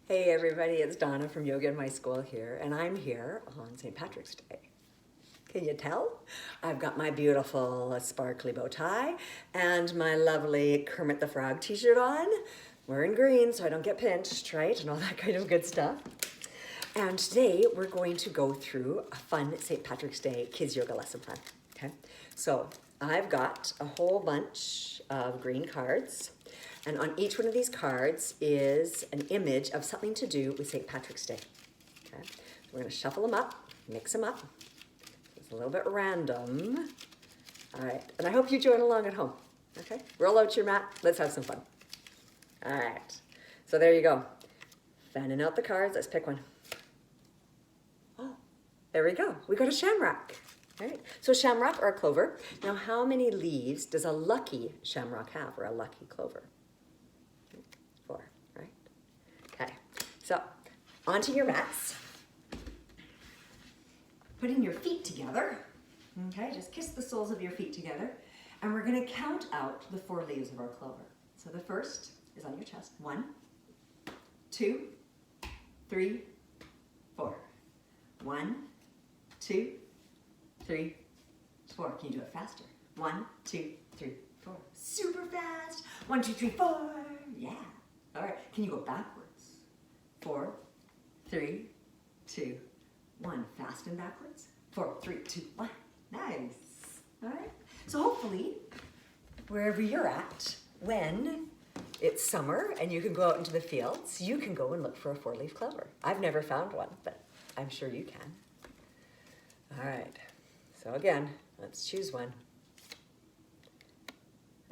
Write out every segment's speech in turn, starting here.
Hey everybody, it's Donna from Yoga in My School here, and I'm here on St. Patrick's Day. Can you tell? I've got my beautiful sparkly bow tie and my lovely Kermit the Frog t-shirt on. We're in green so I don't get pinched, right? And all that kind of good stuff. And today we're going to go through a fun St. Patrick's Day kids yoga lesson plan, okay? So I've got a whole bunch of green cards. And on each one of these cards is an image of something to do with St. Patrick's Day. Okay? So we're going to shuffle them up, mix them up. It's a little bit random. All right, and I hope you join along at home. Okay, roll out your mat. Let's have some fun. All right, so there you go. Fanning out the cards. Let's pick one. Oh, there we go. We got a shamrock. All right, so shamrock or a clover. Now, how many leaves does a lucky shamrock have, or a lucky clover? 4, right? Okay, so onto your mats. Putting your feet together. Okay, just kiss the soles of your feet together. And we're gonna count out the 4 leaves of our clover. So the first is on your chest. 1, 2, 3, 4. 1, 2, 3, 4. Can you do it faster? 1, 2, 3, 4. Super fast. 1, 2, 3, 4. Yeah. All right, can you go backwards? 4, 3, 2, 1. Fast and backwards. 4, 3, 2, 1. Nice. All right. So hopefully, wherever you're at, when it's summer and you can go out into the fields, you can go and look for a 4-leaf clover. I've never found one, but I'm sure you can. All right. So again, let's choose one.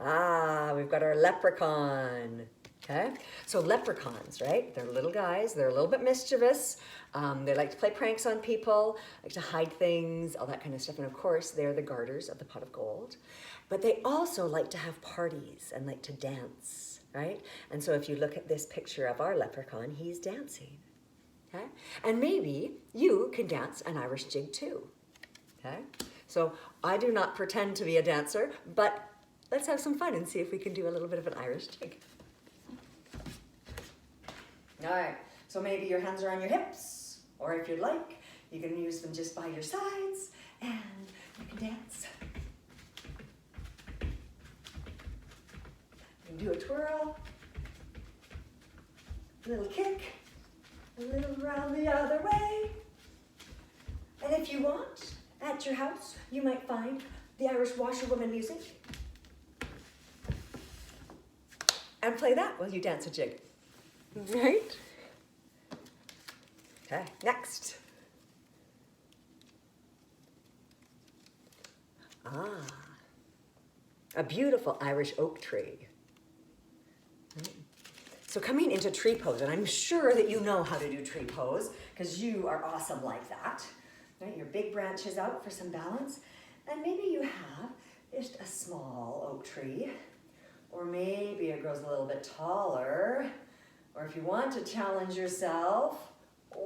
Ah, we've got our leprechaun. Okay, so leprechauns, right? They're little guys. They're a little bit mischievous. They like to play pranks on people, like to hide things, all that kind of stuff. And of course, they're the garters of the pot of gold. But they also like to have parties and like to dance, right? And so if you look at this picture of our leprechaun, he's dancing. Okay, and maybe you can dance an Irish jig too. Okay, so I do not pretend to be a dancer, but let's have some fun and see if we can do a little bit of an Irish jig. All right, so maybe your hands are on your hips, or if you'd like, you can use them just by your sides, and you can dance. You can do a twirl, a little kick, a little round the other way. And if you want, at your house, you might find the Irish washerwoman music and play that while you dance a jig. Right? Okay, next. Ah, a beautiful Irish oak tree. So coming into tree pose, and I'm sure that you know how to do tree pose because you are awesome like that. Right? Your big branches out for some balance. And maybe you have just a small oak tree, or maybe it grows a little bit taller. Or if you want to challenge yourself, way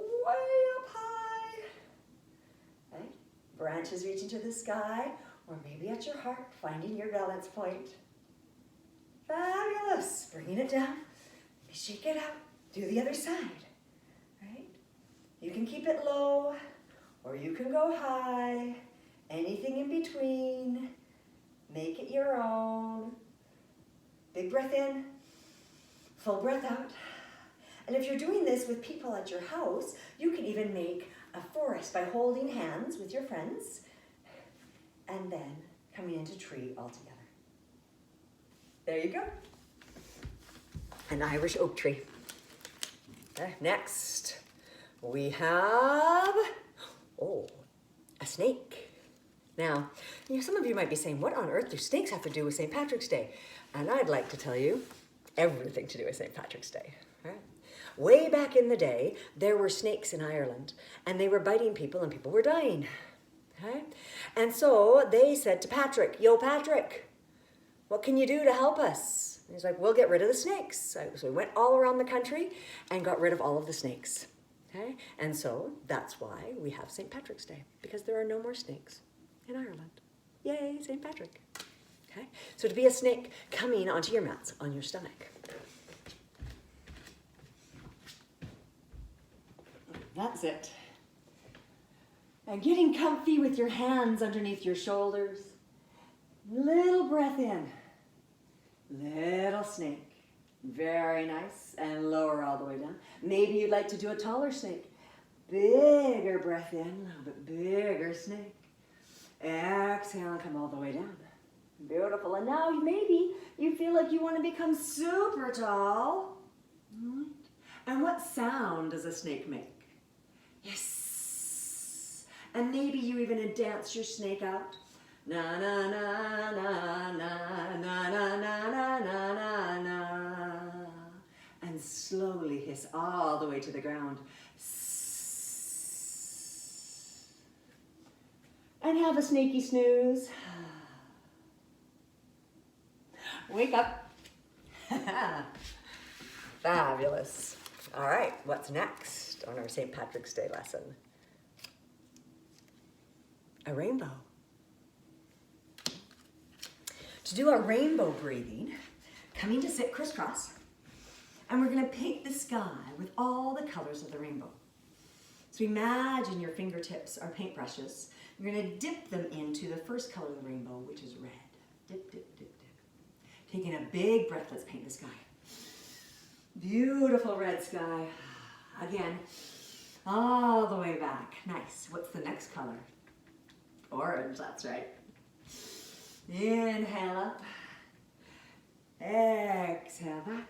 up high, right? Branches reaching to the sky, or maybe at your heart, finding your balance point. Fabulous. Bringing it down. Maybe shake it out. Do the other side, right? You can keep it low, or you can go high. Anything in between. Make it your own. Big breath in. Full breath out. And if you're doing this with people at your house, you can even make a forest by holding hands with your friends and then coming into tree all together. There you go. An Irish oak tree. Okay, next, we have, a snake. Now, some of you might be saying, what on earth do snakes have to do with St. Patrick's Day? And I'd like to tell you everything to do with St. Patrick's Day. Right? Way back in the day, there were snakes in Ireland, and they were biting people, and people were dying. Okay? And so they said to Patrick, "Yo, Patrick, what can you do to help us?" And he's like, "We'll get rid of the snakes." So we went all around the country and got rid of all of the snakes. Okay? And so that's why we have St. Patrick's Day, because there are no more snakes in Ireland. Yay, St. Patrick. Okay? So to be a snake, coming onto your mats on your stomach. That's it. And getting comfy with your hands underneath your shoulders. Little breath in. Little snake. Very nice. And lower all the way down. Maybe you'd like to do a taller snake. Bigger breath in, a little bit bigger snake. Exhale and come all the way down. Beautiful. And now maybe you feel like you want to become super tall. And what sound does a snake make? Yes. And maybe you even dance your snake out. Na na na na na na na na na na na. And slowly hiss all the way to the ground. And have a snaky snooze. Wake up. Fabulous. All right, what's next on our St. Patrick's Day lesson? A rainbow. To do our rainbow breathing, coming to sit crisscross, and we're going to paint the sky with all the colors of the rainbow. So imagine your fingertips are paintbrushes. You're going to dip them into the first color of the rainbow, which is red. Dip, dip, dip, dip. Taking a big breath, let's paint the sky. Beautiful red sky. Again, all the way back. Nice. What's the next color? Orange, that's right. Inhale up. Exhale back.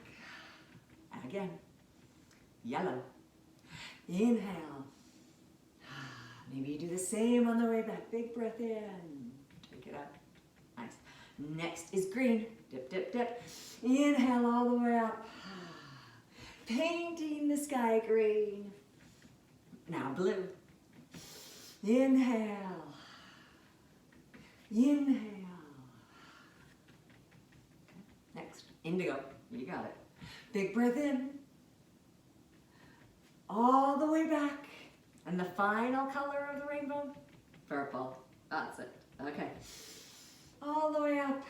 Again. Yellow. Inhale. Maybe you do the same on the way back. Big breath in. Take it up. Nice. Next is green. Dip, dip, dip. Inhale all the way up. Painting the sky green. Now blue. Inhale. Inhale. Next, indigo. You got it. Big breath in. All the way back. And the final color of the rainbow? Purple. That's it. Okay. All the way up.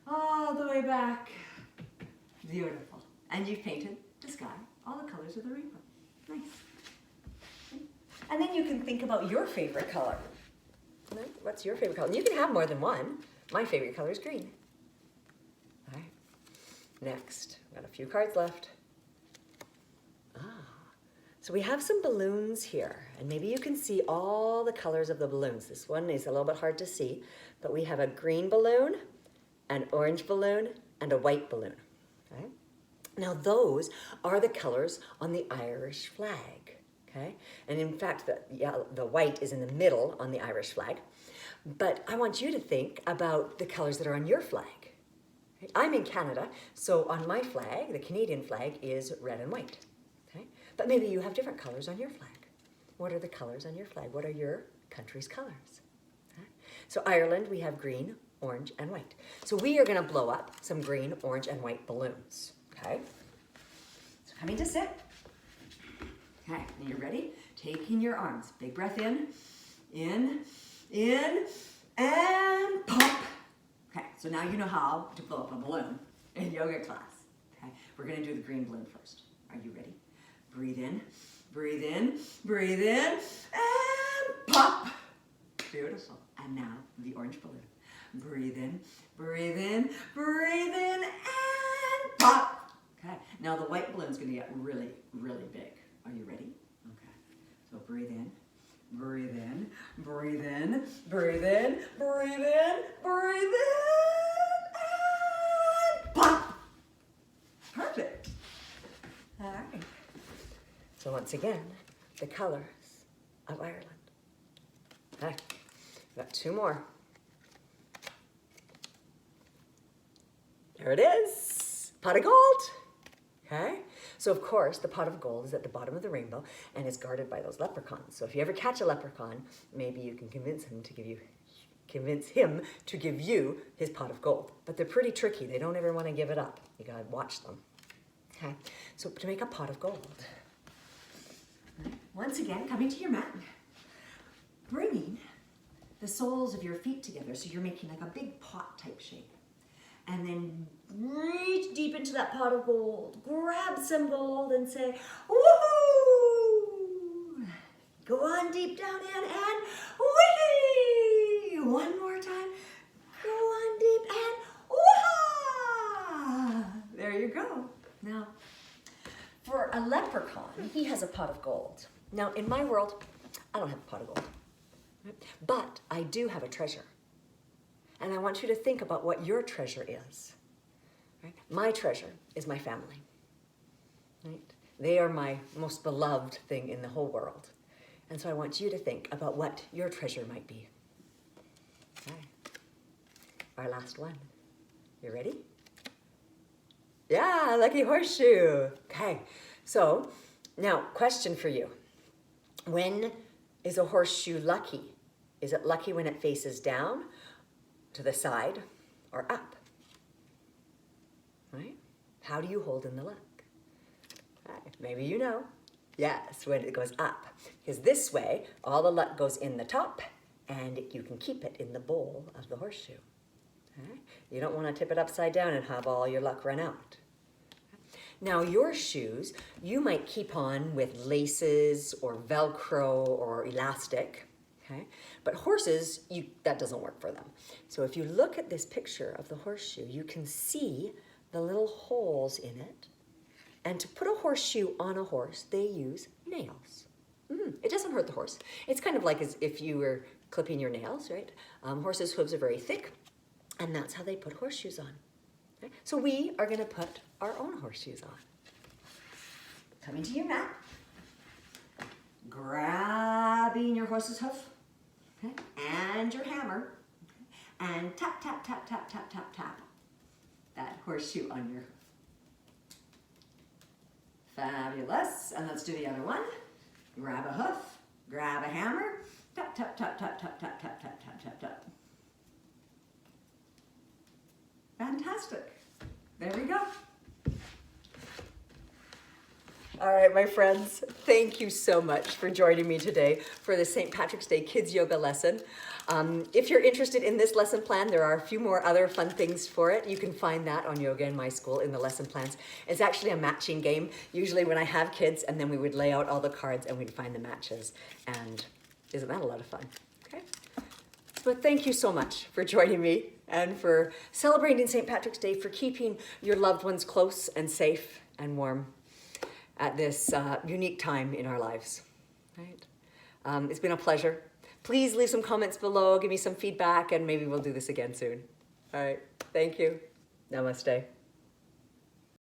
All the way back. Beautiful. And you've painted the sky, all the colors of the rainbow. Nice. And then you can think about your favorite color. What's your favorite color? And you can have more than one. My favorite color is green. All right. Next, we've got a few cards left. So we have some balloons here, and maybe you can see all the colors of the balloons. This one is a little bit hard to see, but we have a green balloon, an orange balloon, and a white balloon. Okay? Now those are the colors on the Irish flag. Okay? And in fact, the white is in the middle on the Irish flag. But I want you to think about the colors that are on your flag. Right? I'm in Canada, so on my flag, the Canadian flag is red and white. Okay? But maybe you have different colors on your flag. What are the colors on your flag? What are your country's colors? Okay? So Ireland, we have green, orange, and white. So we are going to blow up some green, orange, and white balloons. Okay? So coming to sit. Okay, and you're ready? Taking your arms. Big breath in, and pop. Okay, so now you know how to blow up a balloon in yoga class. Okay, we're going to do the green balloon first. Are you ready? Breathe in, breathe in, breathe in, and pop. Beautiful. And now the orange balloon. Breathe in, breathe in, breathe in, and pop. Okay, now the white balloon's going to get really, really big. Are you ready? Okay, so breathe in, breathe in, breathe in, breathe in, breathe in, breathe in, and pop. Perfect. All right. So once again, the colors of Ireland. Okay, we've got two more. There it is, pot of gold. Okay, so of course the pot of gold is at the bottom of the rainbow and is guarded by those leprechauns. So if you ever catch a leprechaun, maybe you can convince him to give you his pot of gold. But they're pretty tricky. They don't ever want to give it up. You gotta watch them. Okay, so to make a pot of gold. Once again, coming to your mat, bringing the soles of your feet together so you're making like a big pot type shape. And then reach deep into that pot of gold, grab some gold and say, woohoo! Go on deep down in and whee! One more time. Go on deep and wah! There you go. Now, for a leprechaun, he has a pot of gold. Now, in my world, I don't have a pot of gold, but I do have a treasure. And I want you to think about what your treasure is. Right? My treasure is my family. Right? They are my most beloved thing in the whole world. And so I want you to think about what your treasure might be. Okay. Our last one. You ready? Yeah, lucky horseshoe. Okay, so now question for you. When is a horseshoe lucky? Is it lucky when it faces down, to the side, or up? Right? How do you hold in the luck? Right. Maybe you know. Yes, when it goes up. Because this way, all the luck goes in the top, and you can keep it in the bowl of the horseshoe. Right? You don't want to tip it upside down and have all your luck run out. Now your shoes, you might keep on with laces or Velcro or elastic, okay? But horses, that doesn't work for them. So if you look at this picture of the horseshoe, you can see the little holes in it. And to put a horseshoe on a horse, they use nails. It doesn't hurt the horse. It's kind of like as if you were clipping your nails, right? Horses' hooves are very thick, and that's how they put horseshoes on. Okay? So we are going to put our own horseshoes on. Coming to your mat, grabbing your horse's hoof, okay? And your hammer, okay? And tap, tap, tap, tap, tap, tap, tap that horseshoe on your hoof. Fabulous. And let's do the other one. Grab a hoof, grab a hammer, tap, tap, tap, tap, tap, tap, tap, tap, tap, tap, tap. Fantastic. There we go. All right, my friends, thank you so much for joining me today for the St. Patrick's Day Kids Yoga lesson. If you're interested in this lesson plan, there are a few more other fun things for it. You can find that on Yoga in My School in the lesson plans. It's actually a matching game, usually when I have kids, and then we would lay out all the cards and we'd find the matches. And isn't that a lot of fun? Okay. But thank you so much for joining me and for celebrating St. Patrick's Day, for keeping your loved ones close and safe and warm at this unique time in our lives, right? It's been a pleasure. Please leave some comments below, give me some feedback, and maybe we'll do this again soon. All right, thank you. Namaste.